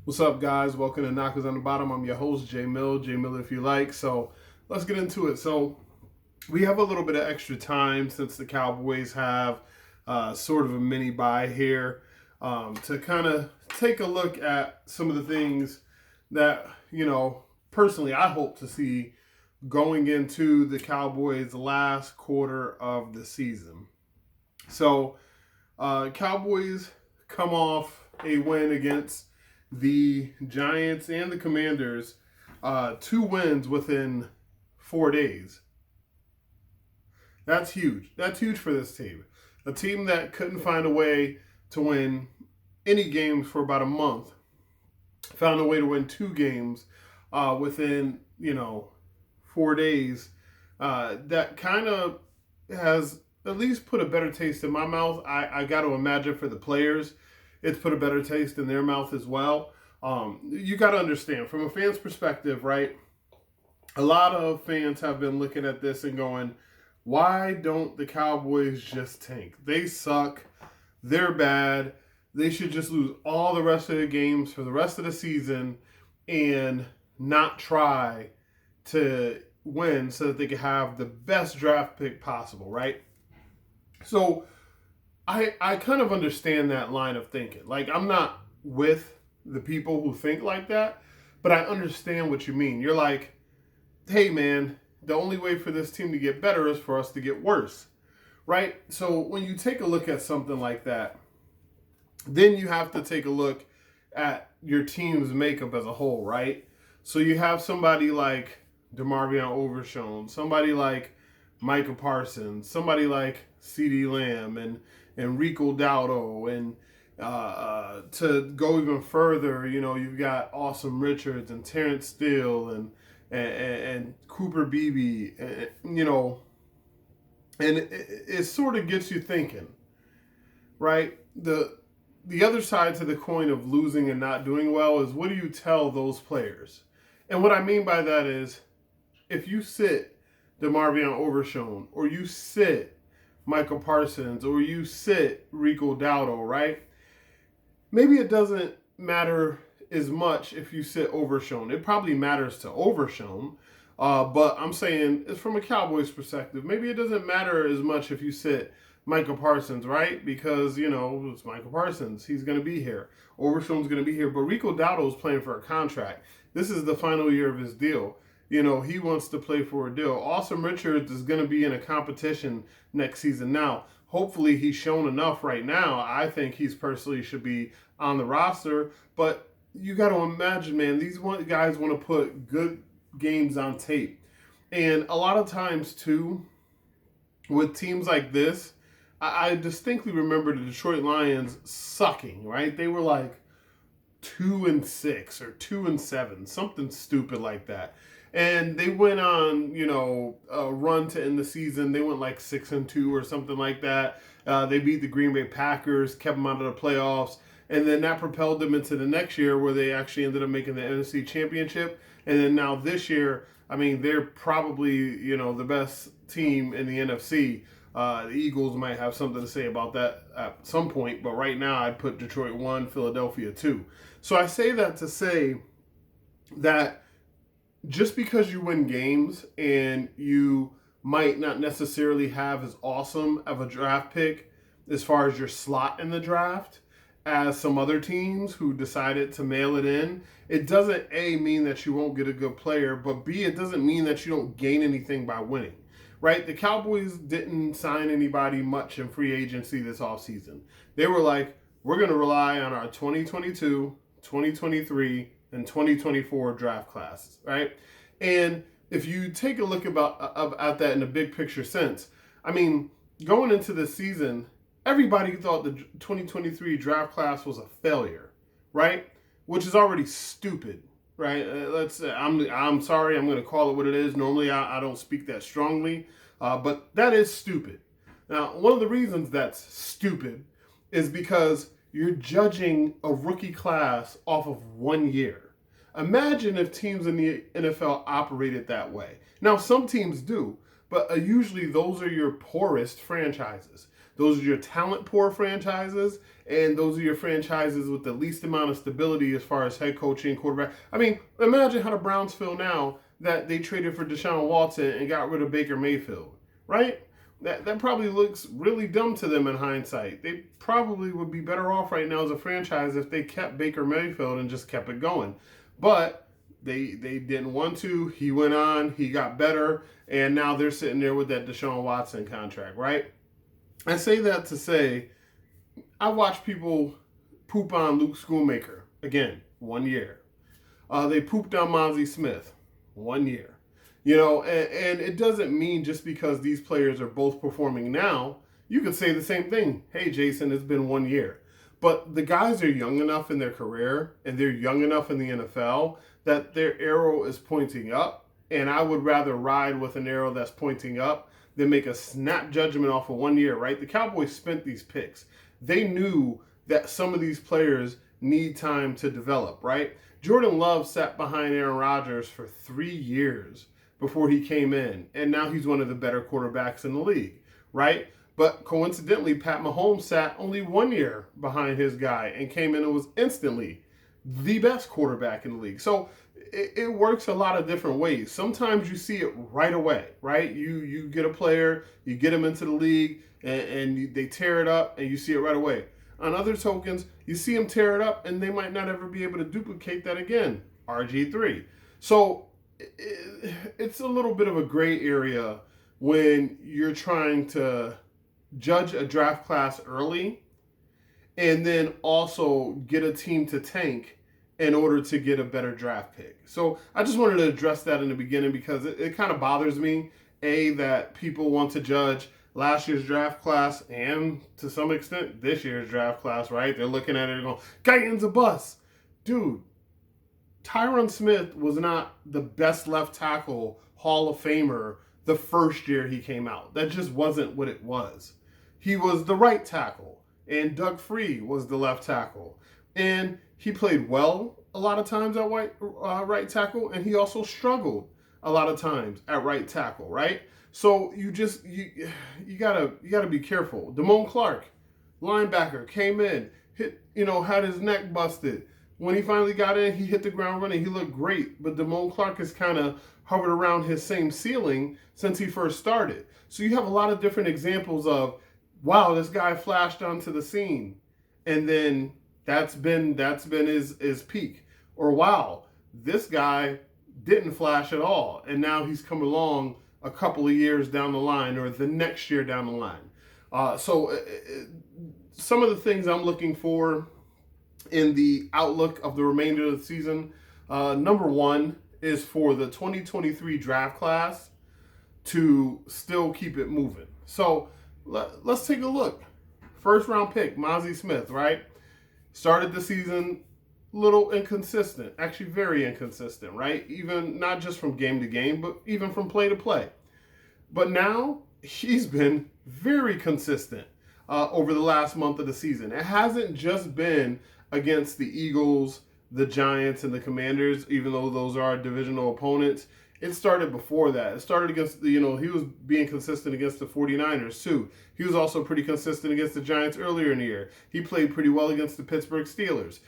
What's up, guys? Welcome to Knockers on the Bottom. I'm your host, Jay Mill. Jay Mill, if you like. So let's get into it. So we have a little bit of extra time since the Cowboys have sort of a mini bye here to kind of take a look at some of the things that, personally I hope to see going into the Cowboys' last quarter of the season. So, Cowboys come off a win against the Giants and the Commanders, two wins within 4 days. That's huge. That's huge for this team. A team that couldn't find a way to win any games for about a month found a way to win two games within 4 days. That kind of has at least put a better taste in my mouth. I got to imagine for the players, it's put a better taste in their mouth as well. You got to understand from a fan's perspective, right? A lot of fans have been looking at this and going, why don't the Cowboys just tank? They suck. They're bad. They should just lose all the rest of the games for the rest of the season and not try to win so that they can have the best draft pick possible, right? So I kind of understand that line of thinking. Like, I'm not with the people who think like that, but I understand what you mean. You're like, hey, man, the only way for this team to get better is for us to get worse, right? So when you take a look at something like that, then you have to take a look at your team's makeup as a whole, right? So you have somebody like DeMarvion Overshown, somebody like Micah Parsons, somebody like CeeDee Lamb and Rico Dowdle, and to go even further, you've got Awesome Richards and Terrence Steele and Cooper Beebe, and it sort of gets you thinking, right? The other side to the coin of losing and not doing well is, what do you tell those players? And what I mean by that is, if you sit DeMarvion Overshown, or you sit Michael Parsons, or you sit Rico Dowdle, right? Maybe it doesn't matter as much if you sit Overshown. It probably matters to Overshown, but I'm saying it's from a Cowboys perspective. Maybe it doesn't matter as much if you sit Michael Parsons, right? Because, it's Michael Parsons. He's going to be here. Overshown's going to be here. But Rico Dowdle is playing for a contract. This is the final year of his deal. He wants to play for a deal. Awesome Richards is going to be in a competition next season. Now, hopefully he's shown enough right now. I think he's personally should be on the roster. But you got to imagine, man, these guys want to put good games on tape. And a lot of times, too, with teams like this, I distinctly remember the Detroit Lions sucking, right? They were like 2-6 or 2-7, something stupid like that. And they went on, a run to end the season. They went like 6-2 or something like that. They beat the Green Bay Packers, kept them out of the playoffs, and then that propelled them into the next year where they actually ended up making the NFC Championship. And then now this year, I mean, they're probably, the best team in the NFC. The Eagles might have something to say about that at some point, but right now I'd put Detroit 1, Philadelphia 2. So I say that to say that just because you win games and you might not necessarily have as awesome of a draft pick as far as your slot in the draft as some other teams who decided to mail it in, it doesn't A, mean that you won't get a good player, but B, it doesn't mean that you don't gain anything by winning. Right? The Cowboys didn't sign anybody much in free agency this offseason. They were like, we're going to rely on our 2022, 2023, and 2024 draft classes, right? And if you take a look at that in a big picture sense, I mean, going into the season, everybody thought the 2023 draft class was a failure, right? Which is already stupid, right? I'm sorry, I'm going to call it what it is. Normally, I don't speak that strongly, but that is stupid. Now, one of the reasons that's stupid is because you're judging a rookie class off of 1 year. Imagine if teams in the NFL operated that way. Now, some teams do, but usually those are your poorest franchises. Those are your talent poor franchises, and those are your franchises with the least amount of stability as far as head coaching, quarterback. I mean, imagine how the Browns feel now that they traded for Deshaun Watson and got rid of Baker Mayfield, right? That probably looks really dumb to them in hindsight. They probably would be better off right now as a franchise if they kept Baker Mayfield and just kept it going. But they didn't want to. He went on. He got better. And now they're sitting there with that Deshaun Watson contract, right? I say that to say I watch people poop on Luke Schoonmaker. Again, 1 year. They pooped on Mozzie Smith. 1 year. You know, and it doesn't mean just because these players are both performing now, you could say the same thing. Hey, Jason, it's been 1 year. But the guys are young enough in their career and they're young enough in the NFL that their arrow is pointing up. And I would rather ride with an arrow that's pointing up than make a snap judgment off of 1 year, right? The Cowboys spent these picks. They knew that some of these players need time to develop, right? Jordan Love sat behind Aaron Rodgers for 3 years before he came in, and now he's one of the better quarterbacks in the league, right? But coincidentally, Pat Mahomes sat only 1 year behind his guy and came in and was instantly the best quarterback in the league. So it works a lot of different ways. Sometimes you see it right away, right? You get a player, you get them into the league, and they tear it up, and you see it right away. On other tokens, you see them tear it up, and they might not ever be able to duplicate that again. RG3. So it's a little bit of a gray area when you're trying to judge a draft class early and then also get a team to tank in order to get a better draft pick. So I just wanted to address that in the beginning because it kind of bothers me, that people want to judge last year's draft class and to some extent this year's draft class, right? They're looking at it and going, Guyton's a bust. Dude, Tyron Smith was not the best left tackle Hall of Famer the first year he came out. That just wasn't what it was. He was the right tackle, and Doug Free was the left tackle. And he played well a lot of times at right tackle, and he also struggled a lot of times at right tackle, right? So you gotta be careful. Damone Clark, linebacker, came in, had his neck busted. When he finally got in, he hit the ground running. He looked great, but Damone Clark has kind of hovered around his same ceiling since he first started. So you have a lot of different examples of, wow, this guy flashed onto the scene, and then that's been his peak. Or wow, this guy didn't flash at all, and now he's come along a couple of years down the line, or the next year down the line. So some of the things I'm looking for in the outlook of the remainder of the season, number one is for the 2023 draft class to still keep it moving. So let's take a look. First round pick, Mozzie Smith, right? Started the season a little inconsistent, actually very inconsistent, right? Even not just from game to game, but even from play to play. But now he's been very consistent over the last month of the season. It hasn't just been against the Eagles, the Giants, and the Commanders, even though those are divisional opponents. It started before that. It started against he was being consistent against the 49ers too. He was also pretty consistent against the Giants earlier in the year. He played pretty well against the Pittsburgh Steelers.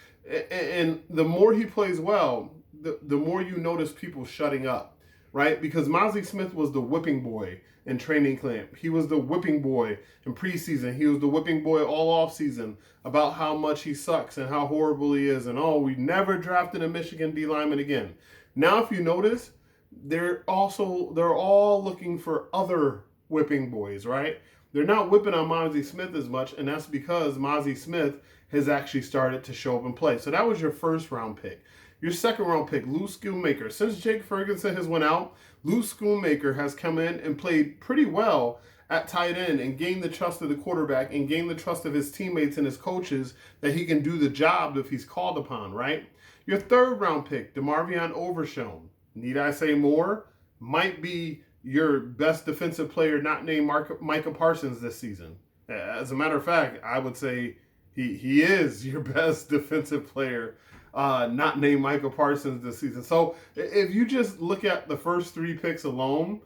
And the more he plays well, the more you notice people shutting up, right? Because Mozzie Smith was the whipping boy in training camp. He was the whipping boy in preseason. He was the whipping boy all offseason about how much he sucks and how horrible he is. And, we never drafted a Michigan D lineman again. Now, if you notice, they're all looking for other whipping boys, right? They're not whipping on Mozzie Smith as much, and that's because Mozzie Smith has actually started to show up and play. So that was your first round pick. Your second round pick, Luke Schoonmaker. Since Jake Ferguson has went out, Luke Schoonmaker has come in and played pretty well at tight end and gained the trust of the quarterback and gained the trust of his teammates and his coaches that he can do the job if he's called upon, right? Your third round pick, DeMarvion Overshown. Need I say more? Might be your best defensive player not named Micah Parsons this season. As a matter of fact, I would say he is your best defensive player not named Micah Parsons this season. So if you just look at the first three picks alone,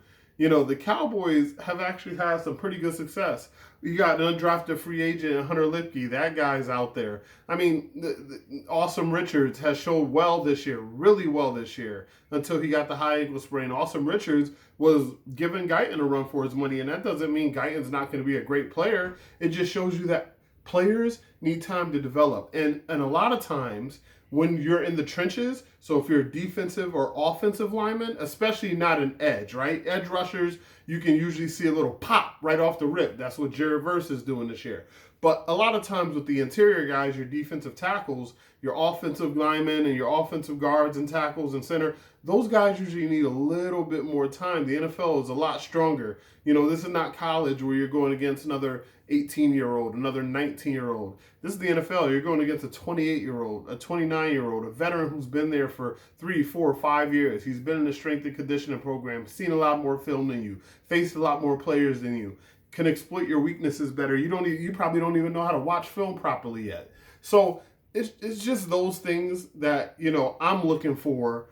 The Cowboys have actually had some pretty good success. You got an undrafted free agent, Hunter Lipke. That guy's out there. I mean, Awesome Richards has showed well this year, really well this year, until he got the high ankle sprain. Awesome Richards was giving Guyton a run for his money, and that doesn't mean Guyton's not going to be a great player. It just shows you that players need time to develop. And a lot of times when you're in the trenches, so if you're a defensive or offensive lineman, especially not an edge, right? Edge rushers, you can usually see a little pop right off the rip. That's what Jared Verse is doing this year. But a lot of times with the interior guys, your defensive tackles, your offensive linemen and your offensive guards and tackles and center, those guys usually need a little bit more time. The NFL is a lot stronger. This is not college where you're going against another 18-year-old, another 19-year-old. This is the NFL. You're going against a 28-year-old, a 29-year-old, a veteran who's been there for 3, 4, 5 years. He's been in the strength and conditioning program, seen a lot more film than you, faced a lot more players than you, can exploit your weaknesses better. You probably don't even know how to watch film properly yet. So it's just those things that, I'm looking for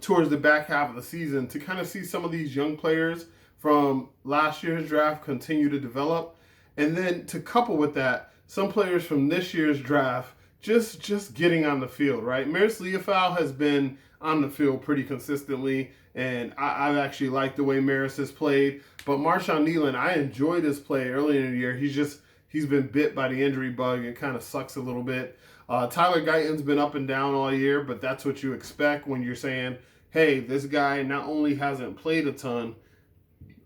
towards the back half of the season to kind of see some of these young players from last year's draft continue to develop. And then to couple with that, some players from this year's draft just getting on the field, right? Maris Leofau has been on the field pretty consistently, and I've actually liked the way Maris has played. But Marshawn Nealon, I enjoyed his play early in the year. He's been bit by the injury bug. It kind of sucks a little bit. Tyler Guyton's been up and down all year, but that's what you expect when you're saying, hey, this guy not only hasn't played a ton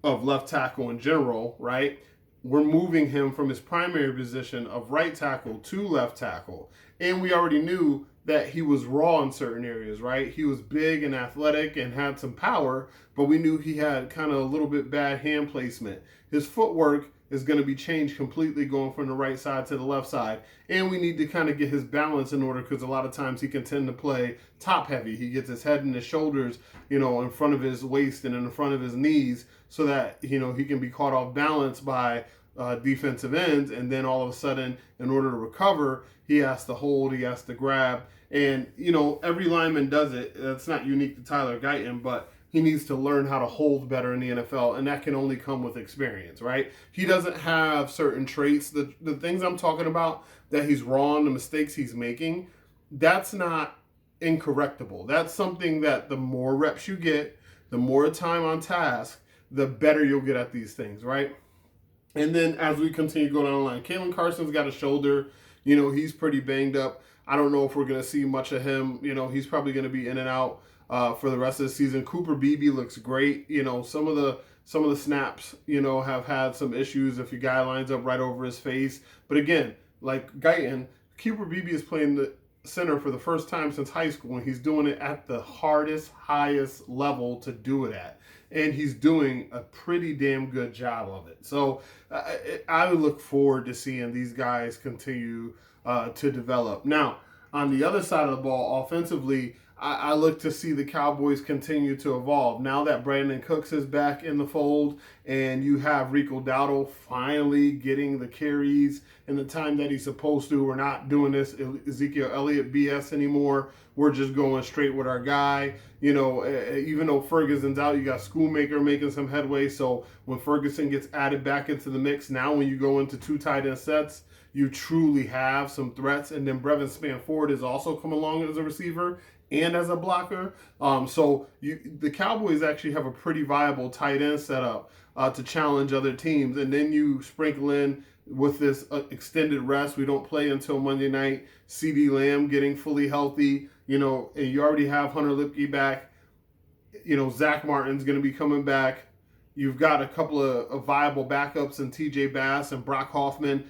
of left tackle in general, right? We're moving him from his primary position of right tackle to left tackle. And we already knew that he was raw in certain areas, right? He was big and athletic and had some power, but we knew he had kind of a little bit bad hand placement. His footwork is going to be changed completely going from the right side to the left side. And we need to kind of get his balance in order because a lot of times he can tend to play top heavy. He gets his head and his shoulders, in front of his waist and in front of his knees so that, he can be caught off balance by defensive ends. And then all of a sudden, in order to recover, he has to hold, he has to grab. And, every lineman does it. That's not unique to Tyler Guyton, but he needs to learn how to hold better in the NFL, and that can only come with experience, right? He doesn't have certain traits. The things I'm talking about that he's wrong, the mistakes he's making, that's not incorrectable. That's something that the more reps you get, the more time on task, the better you'll get at these things, right? And then as we continue going down the line, Kalen Carson's got a shoulder. He's pretty banged up. I don't know if we're going to see much of him. He's probably going to be in and out for the rest of the season. Cooper Beebe looks great. Some of the snaps, have had some issues if your guy lines up right over his face. But again, like Guyton, Cooper Beebe is playing the center for the first time since high school, and he's doing it at the hardest, highest level to do it at. And he's doing a pretty damn good job of it. So I look forward to seeing these guys continue to develop. Now, on the other side of the ball, offensively, I look to see the Cowboys continue to evolve. Now that Brandon Cooks is back in the fold and you have Rico Dowdle finally getting the carries in the time that he's supposed to. We're not doing this Ezekiel Elliott BS anymore. We're just going straight with our guy. Even though Ferguson's out, you got Schoonmaker making some headway. So when Ferguson gets added back into the mix, now when you go into 2 tight end sets, you truly have some threats. And then Brevin Spanford has also come along as a receiver and as a blocker. So the Cowboys actually have a pretty viable tight end setup to challenge other teams. And then you sprinkle in with this extended rest. We don't play until Monday night. CeeDee Lamb getting fully healthy, and you already have Hunter Lipke back. Zach Martin's going to be coming back. You've got a couple of viable backups in TJ Bass and Brock Hoffman.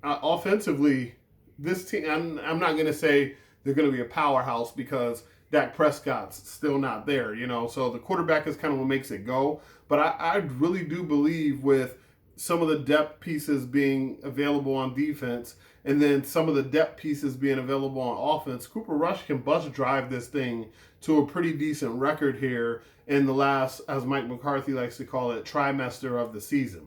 Offensively, this team, I'm not going to say they're going to be a powerhouse because Dak Prescott's still not there, So the quarterback is kind of what makes it go. But I really do believe with some of the depth pieces being available on defense and then some of the depth pieces being available on offense, Cooper Rush can bus drive this thing to a pretty decent record here in the last, as Mike McCarthy likes to call it, trimester of the season.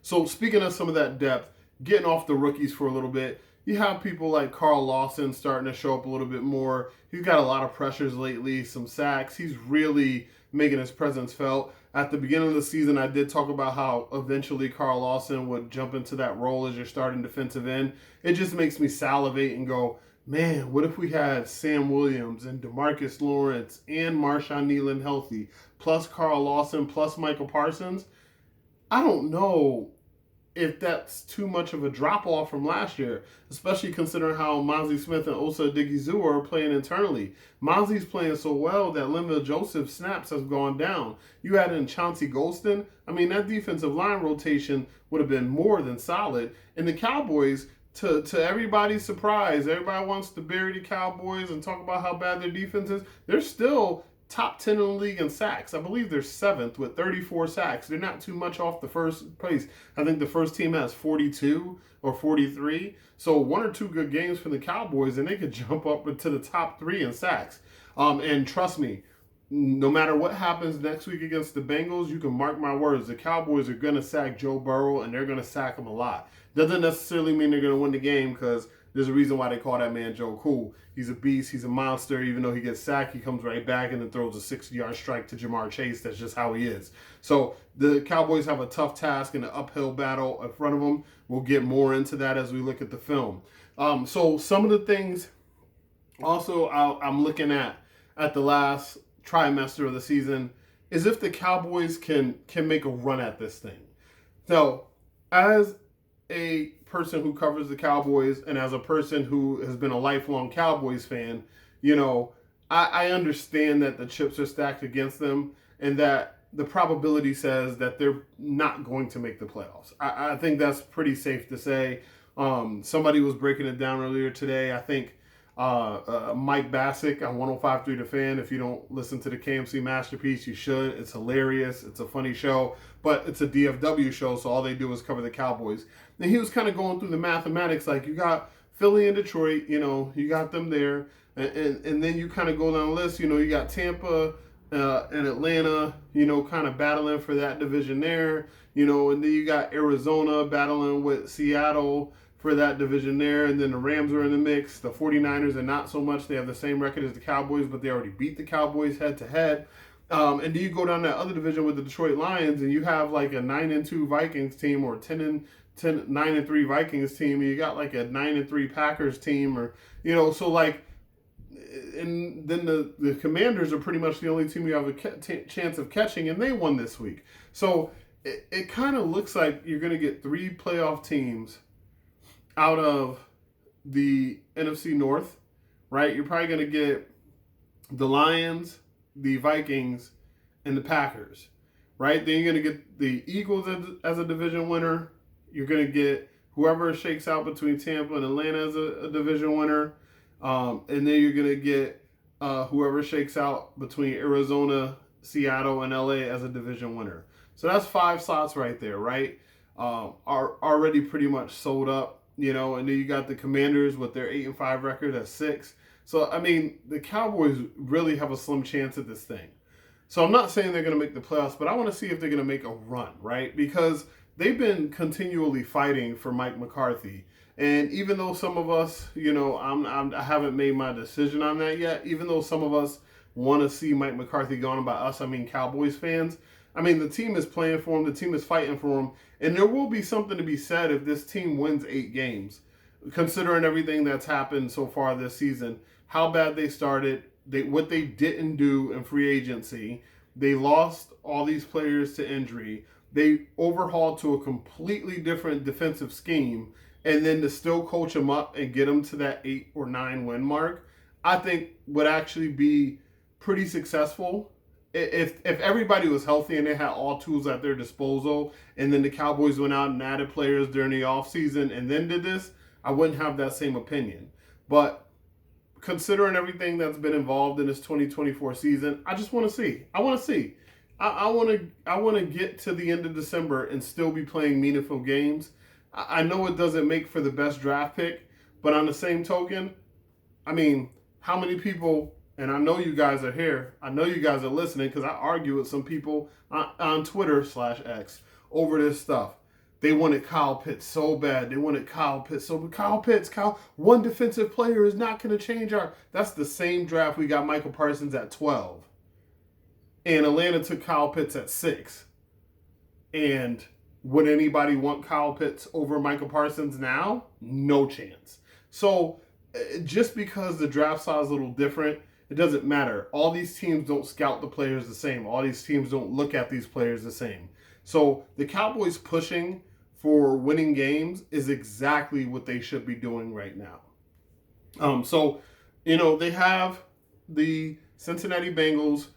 So speaking of some of that depth, getting off the rookies for a little bit, you have people like Carl Lawson starting to show up a little bit more. He's got a lot of pressures lately, some sacks. He's really making his presence felt. At the beginning of the season, I did talk about how eventually Carl Lawson would jump into that role as your starting defensive end. It just makes me salivate and go, man, what if we had Sam Williams and DeMarcus Lawrence and Marshawn Kneeland healthy, plus Carl Lawson, plus Michael Parsons? I don't know if that's too much of a drop off from last year, especially considering how Mozzie Smith and Osa Odighizuwa are playing internally. Mozzie's playing so well that Linval Joseph's snaps has gone down. You add in Chauncey Golston. I mean, that defensive line rotation would have been more than solid. And the Cowboys, to everybody's surprise, everybody wants to bury the Cowboys and talk about how bad their defense is. They're still top 10 in the league in sacks. I believe they're 7th with 34 sacks. They're not too much off the first place. I think the first team has 42 or 43. So 1 or 2 good games for the Cowboys, and they could jump up into the top 3 in sacks. And trust me, no matter what happens next week against the Bengals, you can mark my words, the Cowboys are going to sack Joe Burrow, and they're going to sack him a lot. Doesn't necessarily mean they're going to win the game, because there's a reason why they call that man Joe Cool. He's a beast. He's a monster. Even though he gets sacked, he comes right back and then throws a 60-yard strike to Jamar Chase. That's just how he is. So the Cowboys have a tough task and an uphill battle in front of them. We'll get more into that as we look at the film. So some of the things also I'm looking at the last trimester of the season is if the Cowboys can make a run at this thing. So as a person who covers the Cowboys and as a person who has been a lifelong Cowboys fan, you know, I understand that the chips are stacked against them and that the probability says that they're not going to make the playoffs. I think that's pretty safe to say. Somebody was breaking it down earlier today. I think Mike Bassick on 105.3 The Fan. If you don't listen to the KMC Masterpiece, you should. It's hilarious. It's a funny show, but it's a DFW show, so all they do is cover the Cowboys. And he was kind of going through the mathematics, like you got Philly and Detroit, you know, you got them there, and then you kind of go down the list, you know, you got Tampa and Atlanta, you know, kind of battling for that division there, you know, and then you got Arizona battling with Seattle for that division there, and then the Rams are in the mix. The 49ers are not so much. They have the same record as the Cowboys, but they already beat the Cowboys head-to-head. And then you go down that other division with the Detroit Lions, and you have like a 9-2 Vikings team or 9-3 Vikings team, and you got like a 9-3 Packers team, or, you know, so like, and then the Commanders are pretty much the only team you have a chance of catching, and they won this week. So it kind of looks like you're going to get 3 playoff teams out of the NFC North, right? You're probably going to get the Lions, the Vikings, and the Packers, right? Then you're going to get the Eagles as a division winner. You're going to get whoever shakes out between Tampa and Atlanta as a division winner. And then you're going to get whoever shakes out between Arizona, Seattle, and LA as a division winner. So that's 5 slots right there, right? Are already pretty much sold up. You know, and then you got the Commanders with their 8-5 record at 6. So, I mean, the Cowboys really have a slim chance at this thing. So I'm not saying they're going to make the playoffs, but I want to see if they're going to make a run, right? Because they've been continually fighting for Mike McCarthy. And even though some of us, you know, I haven't made my decision on that yet, even though some of us want to see Mike McCarthy gone, by us, I mean Cowboys fans, I mean, the team is playing for him. The team is fighting for him. And there will be something to be said if this team wins 8 games, considering everything that's happened so far this season, how bad they started, what they didn't do in free agency. They lost all these players to injury. They overhauled to a completely different defensive scheme. And then to still coach them up and get them to that 8 or 9 win mark, I think would actually be pretty successful. If everybody was healthy and they had all tools at their disposal, and then the Cowboys went out and added players during the offseason and then did this, I wouldn't have that same opinion. But considering everything that's been involved in this 2024 season, I just want to see. I want to see. I want to get to the end of December and still be playing meaningful games. I know it doesn't make for the best draft pick, but on the same token, I mean, how many people... And I know you guys are here. I know you guys are listening because I argue with some people on Twitter/X over this stuff. They wanted Kyle Pitts so bad. They wanted Kyle Pitts. So Kyle Pitts, one defensive player is not going to change our... That's the same draft we got Michael Parsons at 12. and Atlanta took Kyle Pitts at 6. And would anybody want Kyle Pitts over Michael Parsons now? No chance. So just because the draft style is a little different, it doesn't matter. All these teams don't scout the players the same. All these teams don't look at these players the same. So the Cowboys pushing for winning games is exactly what they should be doing right now. They have the Cincinnati Bengals.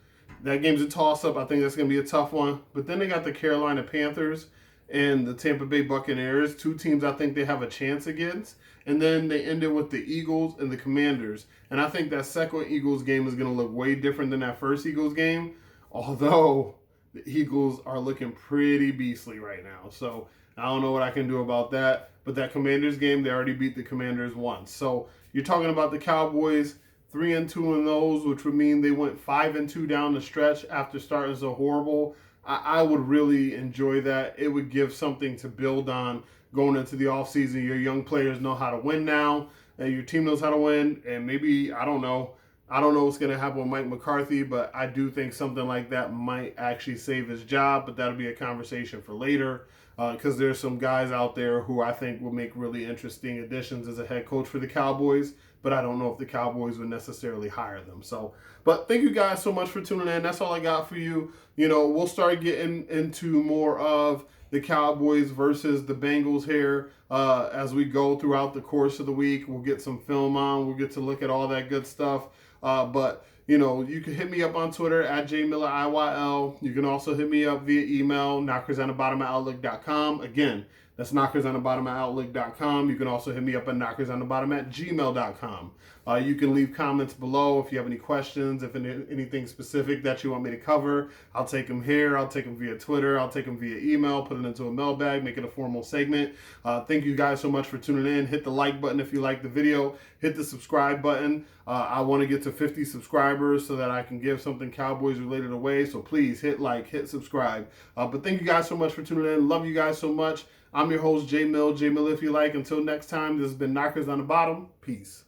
That game's a toss-up. I think that's going to be a tough one. But then they got the Carolina Panthers and the Tampa Bay Buccaneers, 2 teams I think they have a chance against. And then they ended with the Eagles and the Commanders. And I think that second Eagles game is going to look way different than that first Eagles game, although the Eagles are looking pretty beastly right now. So I don't know what I can do about that. But that Commanders game, they already beat the Commanders once. So you're talking about the Cowboys 3-2 in those, which would mean they went 5-2 down the stretch after starting so horrible. I would really enjoy that. It would give something to build on going into the offseason. Your young players know how to win now, and your team knows how to win. And maybe, I don't know what's going to happen with Mike McCarthy, but I do think something like that might actually save his job. But that'll be a conversation for later, because there's some guys out there who I think will make really interesting additions as a head coach for the Cowboys. But I don't know if the Cowboys would necessarily hire them. So, but thank you guys so much for tuning in. That's all I got for you. We'll start getting into more of the Cowboys versus the Bengals here as we go throughout the course of the week. We'll get some film on. We'll get to look at all that good stuff. But you can hit me up on Twitter at jmilleriyl. You can also hit me up via email, knockersonthebottom@outlook.com. Again, that's knockersonthebottom@outlook.com. You can also hit me up at knockersonthebottom@gmail.com. You can leave comments below if you have any questions, if anything specific that you want me to cover. I'll take them here. I'll take them via Twitter. I'll take them via email, put it into a mailbag, make it a formal segment. Thank you guys so much for tuning in. Hit the like button if you like the video. Hit the subscribe button. I want to get to 50 subscribers so that I can give something Cowboys related away. So please hit like, hit subscribe. But thank you guys so much for tuning in. Love you guys so much. I'm your host, J Mill if you like. Until next time, this has been Knockers on the Bottom. Peace.